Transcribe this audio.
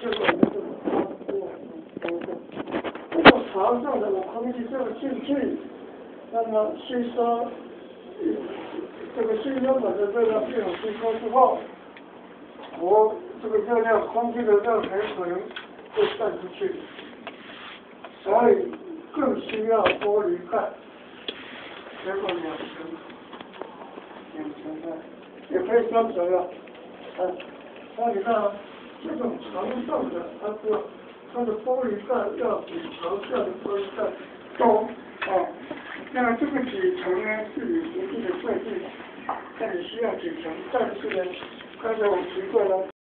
这个这个肠上的空气这个进去，那么吸收这个新原本的热量系统吸收之后，这个热量空气的热很可能会散出去，所以更需要玻璃盖，结果2层的，也可以3层了。那你看啊，这种肠上的，它的玻璃盖要比肠下的玻璃盖多那这个几层呢是有实际的设计，看你需要几层，但是呢，刚才我提过了。